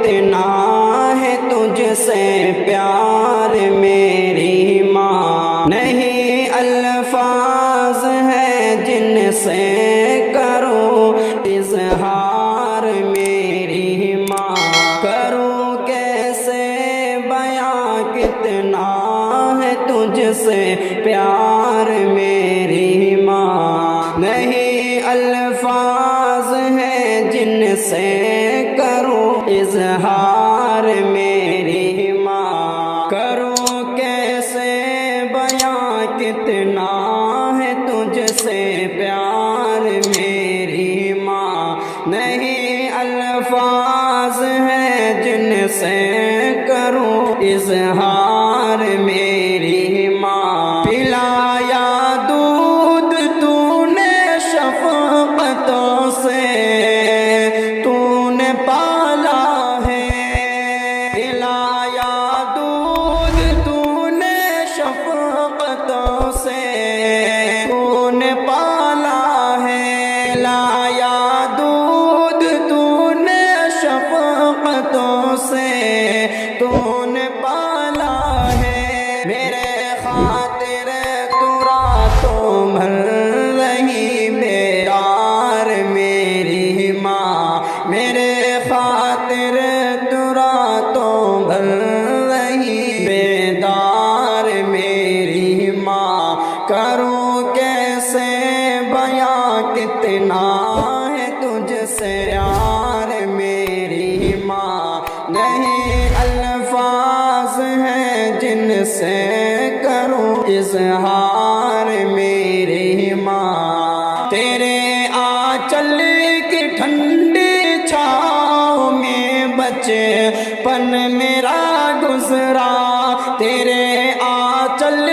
کتنا ہے تجھ سے پیار میری ماں، نہیں الفاظ ہے جن سے کروں اظہار میری ماں، کروں کیسے بیاں کتنا ہے تجھ سے پیار میری ماں، نہیں الفاظ ہے جن سے کروں اظہار میری ماں، کروں کیسے بیاں کتنا ہے تجھ سے پیار میری ماں، نہیں الفاظ ہے جن سے کروں اظہار میری ماں، پلایا دودھ تو نے شفقتوں سے تو نے پالا ہے، پلایا دودھ تو نے شفقتوں سے تو نے پالا ہے، پلایا دودھ تو نے شفقتوں سے تو نے پالا ہے، میرے خاطر تو راتوں بھر رہی بیدار میری ماں، میرے خاطر تو راتوں بھر رہی بیدار میری ماں، کروں کیسے بیاں کتنا ہے تجھ سے پیار میری ماں، نہیں الفاظ ہے جن سے کروں اظہار میری ماں، تیرے آنچل کی ٹھنڈی چھاؤں میں بچپن میرا گزرا، تیرے آنچل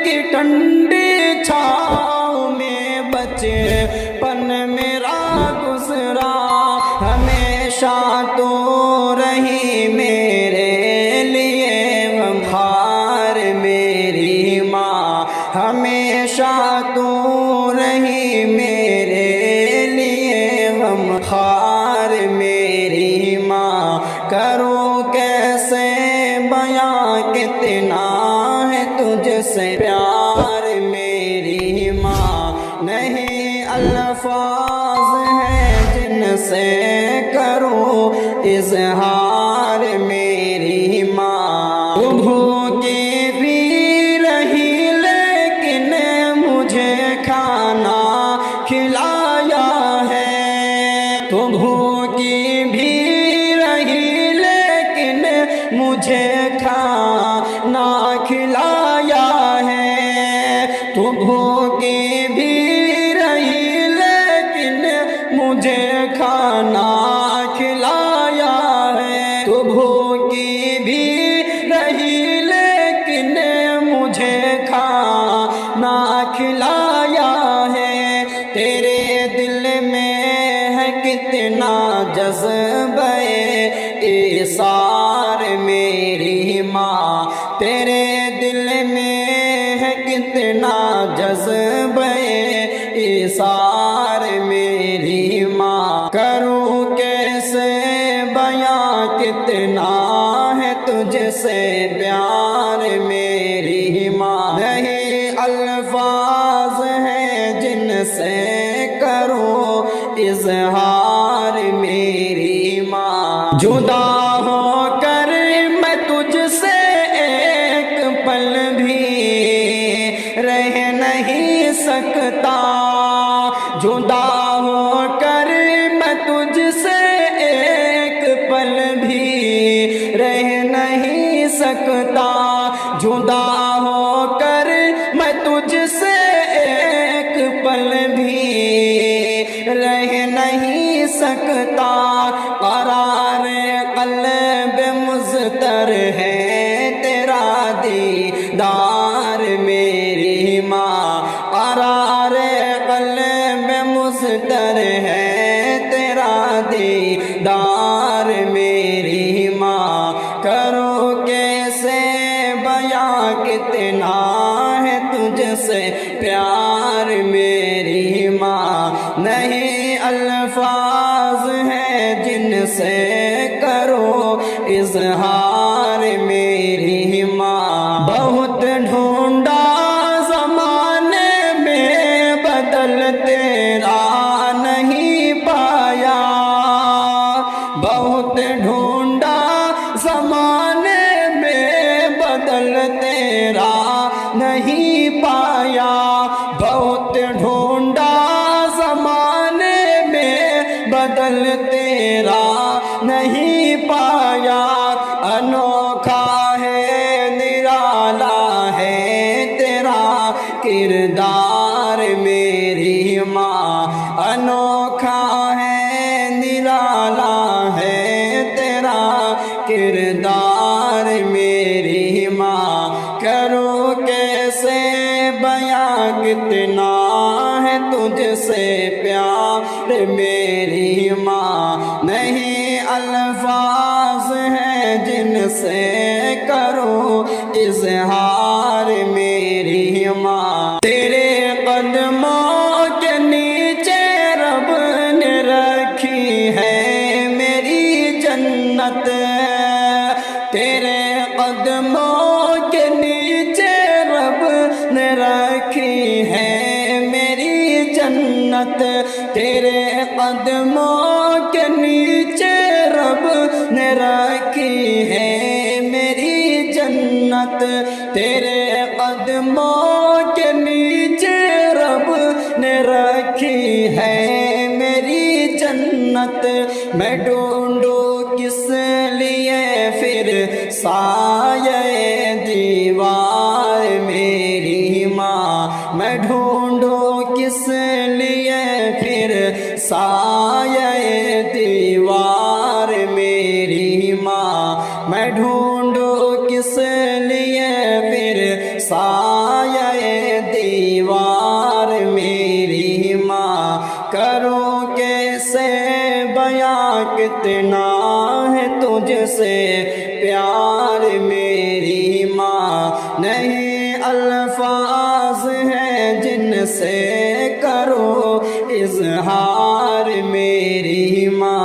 کی ٹھنڈی چھاؤں میں بچپن میرا گزرا، ہمیشہ تو رہی میرے لیے غمخوار میری ماں، ہمیشہ تو رہی میرے لیے غمخوار میری ماں، کروں کیسے بیاں کتنا ہے تجھ سے پیار میری ماں، نہیں الفاظ ہے جن سے کروں اظہار میری ماں، تو بھوکی بھی رہی لیکن مجھے کھانا کھلایا ہے، تو بھوکی بھی رہی لیکن مجھے کھانا کھلایا ہے، تو بھوکی بھی رہی لیکن مجھے کھانا کھلایا ہے، تو بھوکی بھی رہی لیکن مجھے کھانا کھلایا ہے، تیرے دل میں ہے کتنا جذبہ ایثار میری ماں، تیرے دل میں ہے کتنا جذبہ ایثار میری ماں، کروں کیسے بیاں کتنا ہے تجھ سے پیار میری ماں، نہیں الفاظ ہے جن سے کروں اظہار میری ماں، جدا ہو کر میں تجھ سے ایک پل بھی رہ نہیں سکتا، جدا ہو کر میں تجھ سے ایک پل بھی رہ نہیں سکتا، جدا ہو کر میں تجھ سے ایک پل بھی رہ نہیں سکتا، قرار قلب مضطر ہے تیرا دیدار میری ماں، قرار قلب مضطر ہے تیرا دیدار میری ماں، کرو کیسے بیاں کتنا ہے تجھ سے پیار میری ماں، نہیں الفاظ ہے جن سے کرو بہت ڈھونڈا زمانے میں بدل تیرا نہیں پایا، انوکھا ہے نرالا ہے تیرا کردار میری ماں، انوکھا ہے نرالا ہے تیرا کردار میری ماں، کروں کیسے بیاں کتنا ہے تجھ سے پیار میری ماں، نہیں الفاظ ہیں جن سے کروں اظہار میری ماں، تیرے قدموں کے نیچے رب نے رکھی ہے میری جنت، تیرے قدموں کے نیچے رب نے رکھی ہے میری جنت، تیرے قدموں کے نیچے رب نے رکھی ہے میری جنت، تیرے قدموں کے نیچے رب نے رکھی ہے میری جنت، میں ڈھونڈوں کس لیے پھر سایہ دیوار میری ماں، میں ڈھونڈوں کس لیے پھر سایہ دیوار میری ماں، میں ڈھونڈوں کس لیے پھر سایہ دیوار میری ماں، کروں کیسے بیاں کتنا ہے تجھ سے پیار میری ماں، نہیں الفاظ ہیں جن سے کرو اظہار میری ماں۔